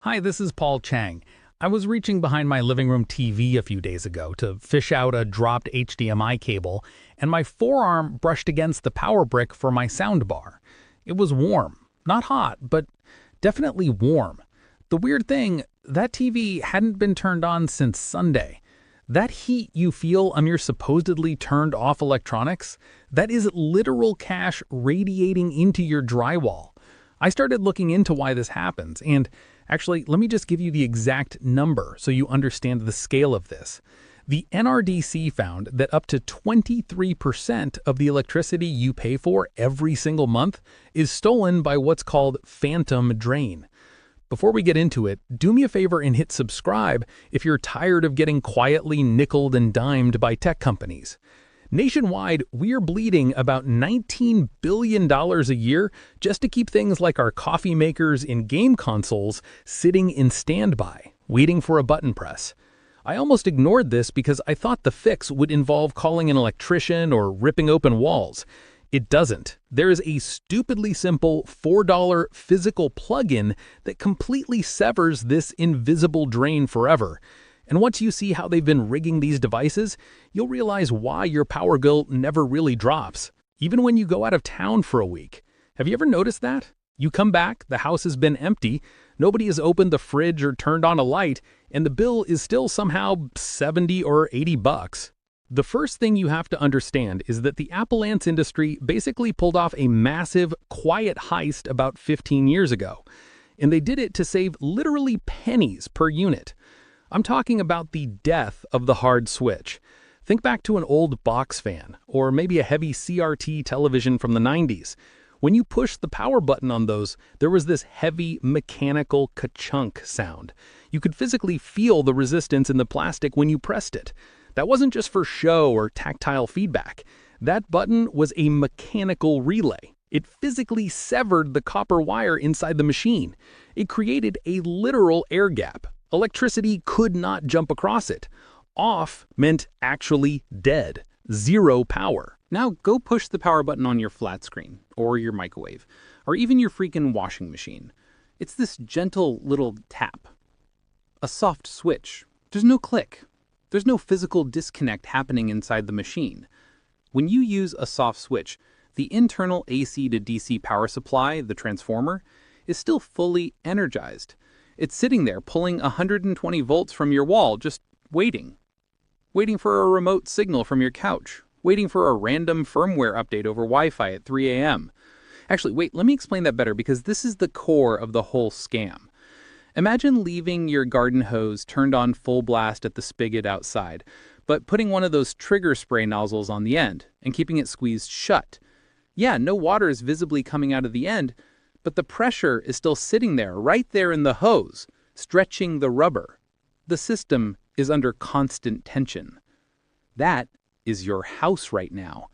Hi, this is Paul Chang. I was reaching behind my living room TV a few days ago to fish out a dropped HDMI cable, and my forearm brushed against the power brick for my soundbar. It was warm. Not hot, but definitely warm. The weird thing, that TV hadn't been turned on since Sunday. That heat you feel on your supposedly turned off electronics, that is literal cash radiating into your drywall. I started looking into why this happens, and actually, let me just give you the exact number so you understand the scale of this. The NRDC found that up to 23% of the electricity you pay for every single month is stolen by what's called phantom drain. Before we get into it, do me a favor and hit subscribe if you're tired of getting quietly nickeled and dimed by tech companies. Nationwide, we're bleeding about $19 billion a year just to keep things like our coffee makers and game consoles sitting in standby, waiting for a button press. I almost ignored this because I thought the fix would involve calling an electrician or ripping open walls. It doesn't. There is a stupidly simple $4 physical plug-in that completely severs this invisible drain forever. And once you see how they've been rigging these devices, you'll realize why your power bill never really drops, even when you go out of town for a week. Have you ever noticed that? You come back, the house has been empty, nobody has opened the fridge or turned on a light, and the bill is still somehow $70 or $80. The first thing you have to understand is that the appliance industry basically pulled off a massive, quiet heist about 15 years ago. And they did it to save literally pennies per unit. I'm talking about the death of the hard switch. Think back to an old box fan, or maybe a heavy CRT television from the 90s. When you pushed the power button on those, there was this heavy, mechanical ka-chunk sound. You could physically feel the resistance in the plastic when you pressed it. That wasn't just for show or tactile feedback. That button was a mechanical relay. It physically severed the copper wire inside the machine. It created a literal air gap. Electricity could not jump across it. Off meant actually dead. Zero power. Now go push the power button on your flat screen, or your microwave, or even your freaking washing machine. It's this gentle little tap. A soft switch. There's no click. There's no physical disconnect happening inside the machine. When you use a soft switch, the internal AC to DC power supply, the transformer, is still fully energized. It's sitting there pulling 120 volts from your wall, just waiting. Waiting for a remote signal from your couch. Waiting for a random firmware update over Wi-Fi at 3 a.m. Actually, wait, let me explain that better because this is the core of the whole scam. Imagine leaving your garden hose turned on full blast at the spigot outside, but putting one of those trigger spray nozzles on the end and keeping it squeezed shut. Yeah, no water is visibly coming out of the end, but the pressure is still sitting there, right there in the hose, stretching the rubber. The system is under constant tension. That is your house right now.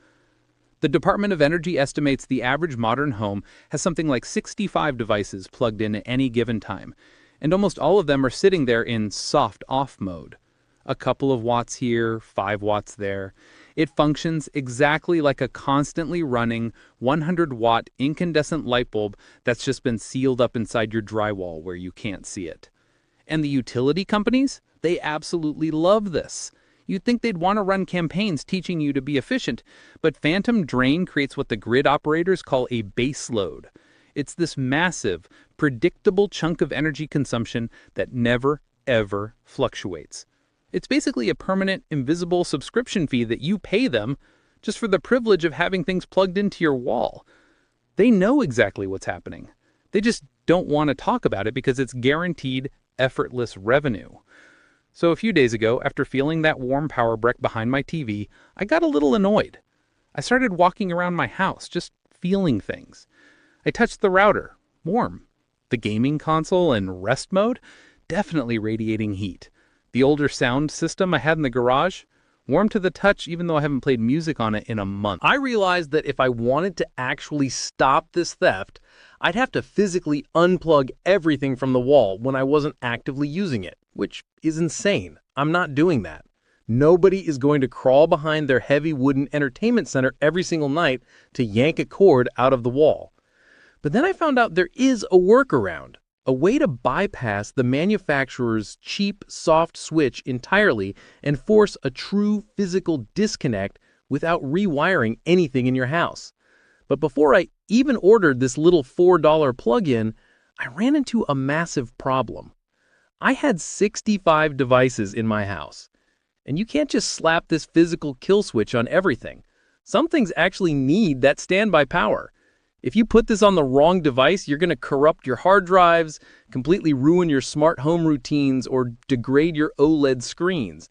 The Department of Energy estimates the average modern home has something like 65 devices plugged in at any given time, and almost all of them are sitting there in soft off mode. A couple of watts here, 5 watts there. It functions exactly like a constantly running 100-watt incandescent light bulb that's just been sealed up inside your drywall where you can't see it. And the utility companies, they absolutely love this. You'd think they'd want to run campaigns teaching you to be efficient, but phantom drain creates what the grid operators call a base load. It's this massive, predictable chunk of energy consumption that never, ever fluctuates. It's basically a permanent, invisible subscription fee that you pay them just for the privilege of having things plugged into your wall. They know exactly what's happening. They just don't want to talk about it because it's guaranteed, effortless revenue. So a few days ago, after feeling that warm power brick behind my TV, I got a little annoyed. I started walking around my house, just feeling things. I touched the router, warm. The gaming console in rest mode, definitely radiating heat. The older sound system I had in the garage, warm to the touch even though I haven't played music on it in a month. I realized that if I wanted to actually stop this theft, I'd have to physically unplug everything from the wall when I wasn't actively using it, which is insane. I'm not doing that. Nobody is going to crawl behind their heavy wooden entertainment center every single night to yank a cord out of the wall. But then I found out there is a workaround. A way to bypass the manufacturer's cheap, soft switch entirely and force a true physical disconnect without rewiring anything in your house. But before I even ordered this little $4 plug-in, I ran into a massive problem. I had 65 devices in my house. And you can't just slap this physical kill switch on everything. Some things actually need that standby power. If you put this on the wrong device, you're going to corrupt your hard drives, completely ruin your smart home routines, or degrade your OLED screens.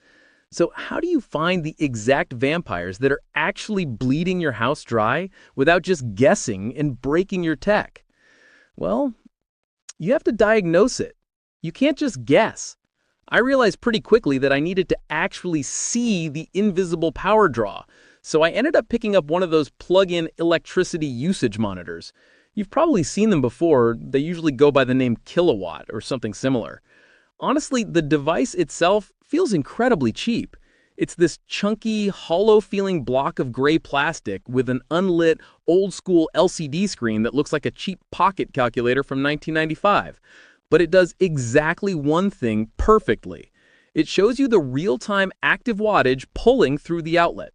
So how do you find the exact vampires that are actually bleeding your house dry without just guessing and breaking your tech? Well, you have to diagnose it. You can't just guess. I realized pretty quickly that I needed to actually see the invisible power draw. So I ended up picking up one of those plug-in electricity usage monitors. You've probably seen them before. They usually go by the name Kilowatt or something similar. Honestly, the device itself feels incredibly cheap. It's this chunky, hollow-feeling block of gray plastic with an unlit, old-school LCD screen that looks like a cheap pocket calculator from 1995. But it does exactly one thing perfectly. It shows you the real-time active wattage pulling through the outlet.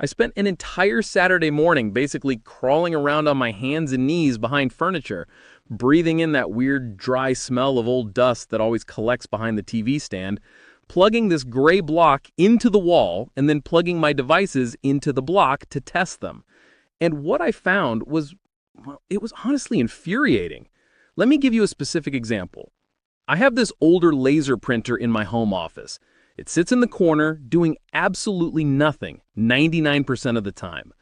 I spent an entire Saturday morning basically crawling around on my hands and knees behind furniture, breathing in that weird, dry smell of old dust that always collects behind the TV stand, plugging this gray block into the wall, and then plugging my devices into the block to test them. And what I found was, well, it was honestly infuriating. Let me give you a specific example. I have this older laser printer in my home office. It sits in the corner doing absolutely nothing 99% of the time.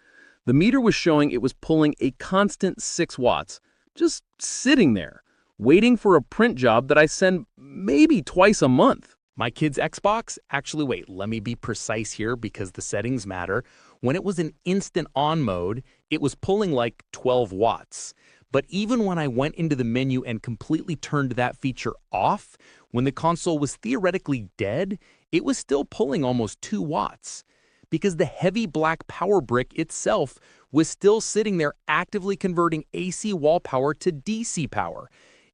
The meter was showing it was pulling a constant 6 watts, just sitting there, waiting for a print job that I send maybe twice a month. My kid's Xbox, actually wait, let me be precise here because the settings matter. When it was in instant on mode, it was pulling like 12 watts. But even when I went into the menu and completely turned that feature off, when the console was theoretically dead, it was still pulling almost 2 watts. Because the heavy black power brick itself was still sitting there actively converting AC wall power to DC power.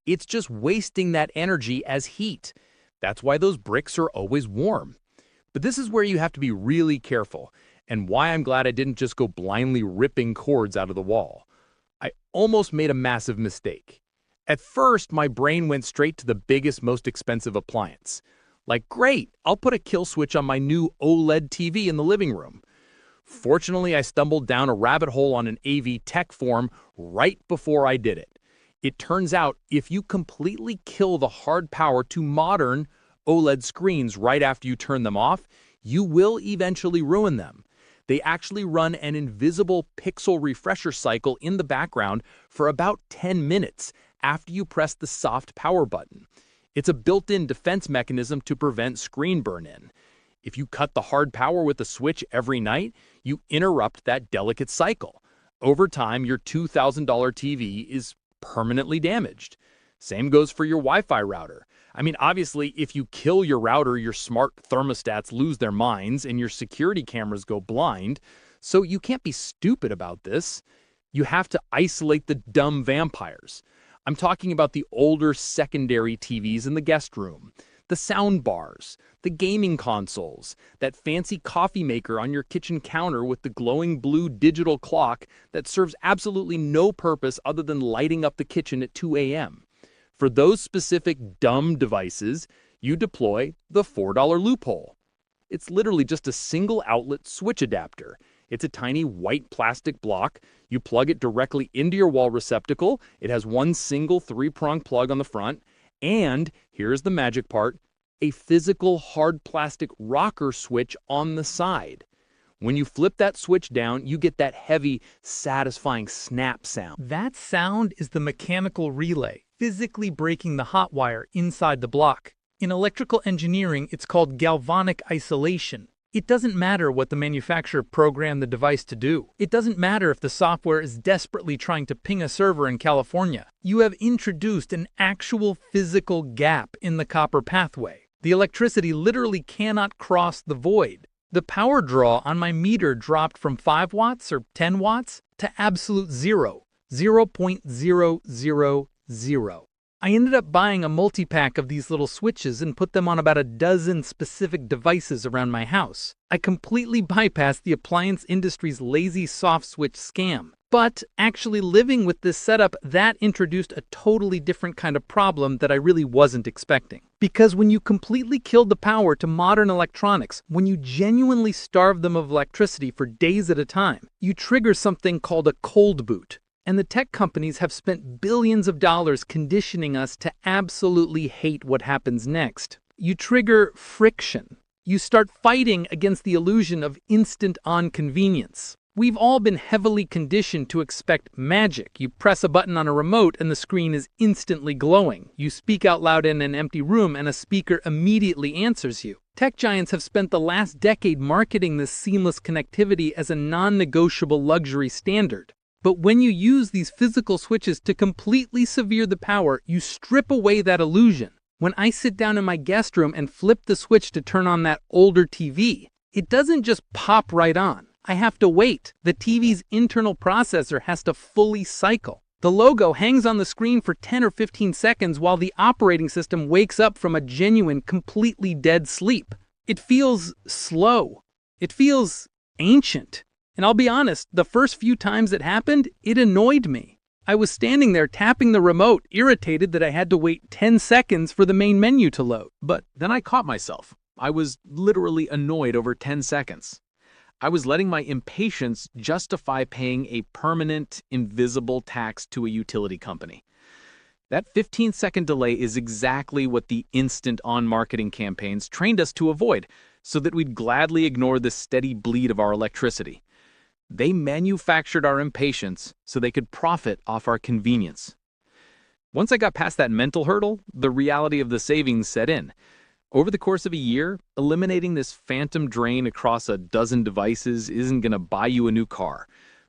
It's just wasting that energy as heat. That's why those bricks are always warm. But this is where you have to be really careful, and why I'm glad I didn't just go blindly ripping cords out of the wall. I almost made a massive mistake. At first, my brain went straight to the biggest, most expensive appliance. Like, great, I'll put a kill switch on my new OLED TV in the living room. Fortunately, I stumbled down a rabbit hole on an AV tech forum right before I did it. It turns out if you completely kill the hard power to modern OLED screens right after you turn them off, you will eventually ruin them. They actually run an invisible pixel refresher cycle in the background for about 10 minutes after you press the soft power button. It's a built-in defense mechanism to prevent screen burn-in. If you cut the hard power with a switch every night, you interrupt that delicate cycle. Over time, your $2,000 TV is permanently damaged. Same goes for your Wi-Fi router. I mean, obviously, if you kill your router, your smart thermostats lose their minds and your security cameras go blind. So you can't be stupid about this. You have to isolate the dumb vampires. I'm talking about the older secondary TVs in the guest room, the sound bars, the gaming consoles, that fancy coffee maker on your kitchen counter with the glowing blue digital clock that serves absolutely no purpose other than lighting up the kitchen at 2 a.m. For those specific dumb devices, you deploy the $4 Loophole. It's literally just a single outlet switch adapter. It's a tiny white plastic block. You plug it directly into your wall receptacle. It has one single 3-prong plug on the front. And, here's the magic part, a physical hard plastic rocker switch on the side. When you flip that switch down, you get that heavy, satisfying snap sound. That sound is the mechanical relay, physically breaking the hot wire inside the block. In electrical engineering, it's called galvanic isolation. It doesn't matter what the manufacturer programmed the device to do. It doesn't matter if the software is desperately trying to ping a server in California. You have introduced an actual physical gap in the copper pathway. The electricity literally cannot cross the void. The power draw on my meter dropped from 5 watts or 10 watts to absolute zero, 0.000. I ended up buying a multi-pack of these little switches and put them on about a dozen specific devices around my house. I completely bypassed the appliance industry's lazy soft switch scam. But actually living with this setup, that introduced a totally different kind of problem that I really wasn't expecting. Because when you completely killed the power to modern electronics, when you genuinely starve them of electricity for days at a time, you trigger something called a cold boot. And the tech companies have spent billions of dollars conditioning us to absolutely hate what happens next. You trigger friction. You start fighting against the illusion of instant-on convenience. We've all been heavily conditioned to expect magic. You press a button on a remote and the screen is instantly glowing. You speak out loud in an empty room and a speaker immediately answers you. Tech giants have spent the last decade marketing this seamless connectivity as a non-negotiable luxury standard. But when you use these physical switches to completely sever the power, you strip away that illusion. When I sit down in my guest room and flip the switch to turn on that older TV, it doesn't just pop right on. I have to wait. The TV's internal processor has to fully cycle. The logo hangs on the screen for 10 or 15 seconds while the operating system wakes up from a genuine, completely dead sleep. It feels slow. It feels ancient. And I'll be honest, the first few times it happened, it annoyed me. I was standing there tapping the remote, irritated that I had to wait 10 seconds for the main menu to load. But then I caught myself. I was literally annoyed over 10 seconds. I was letting my impatience justify paying a permanent, invisible tax to a utility company. That 15-second delay is exactly what the instant-on marketing campaigns trained us to avoid, so that we'd gladly ignore the steady bleed of our electricity. They manufactured our impatience so they could profit off our convenience. Once I got past that mental hurdle, the reality of the savings set in. Over the course of a year, eliminating this phantom drain across a dozen devices isn't going to buy you a new car,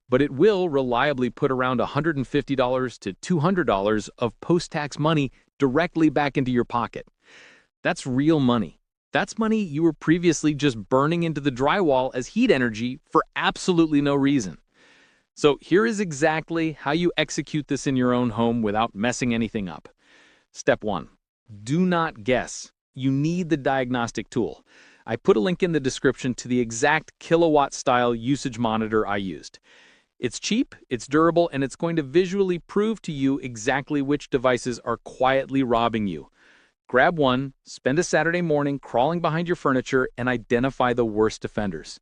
but it will reliably put around $150 to $200 of post-tax money directly back into your pocket. That's real money. That's money you were previously just burning into the drywall as heat energy for absolutely no reason. So here is exactly how you execute this in your own home without messing anything up. Step 1. Do not guess. You need the diagnostic tool. I put a link in the description to the exact kilowatt-style usage monitor I used. It's cheap, it's durable, and it's going to visually prove to you exactly which devices are quietly robbing you. Grab one, spend a Saturday morning crawling behind your furniture, and identify the worst offenders.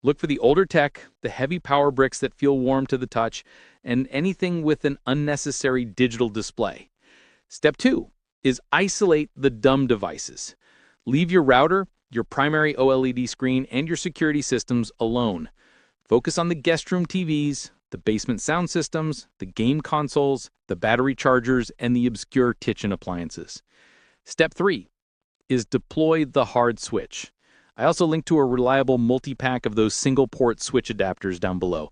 Look for the older tech, the heavy power bricks that feel warm to the touch, and anything with an unnecessary digital display. Step 2 is isolate the dumb devices. Leave your router, your primary OLED screen, and your security systems alone. Focus on the guest room TVs, the basement sound systems, the game consoles, the battery chargers, and the obscure kitchen appliances. Step 3 is deploy the hard switch. I also linked to a reliable multi-pack of those single-port switch adapters down below.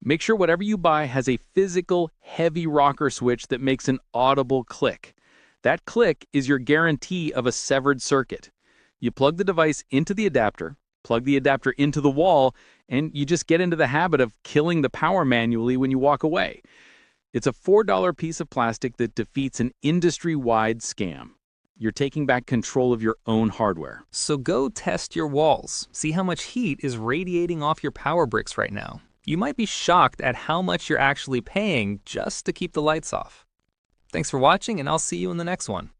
Make sure whatever you buy has a physical, heavy rocker switch that makes an audible click. That click is your guarantee of a severed circuit. You plug the device into the adapter, plug the adapter into the wall, and you just get into the habit of killing the power manually when you walk away. It's a $4 piece of plastic that defeats an industry-wide scam. You're taking back control of your own hardware. So go test your walls. See how much heat is radiating off your power bricks right now. You might be shocked at how much you're actually paying just to keep the lights off. Thanks for watching, and I'll see you in the next one.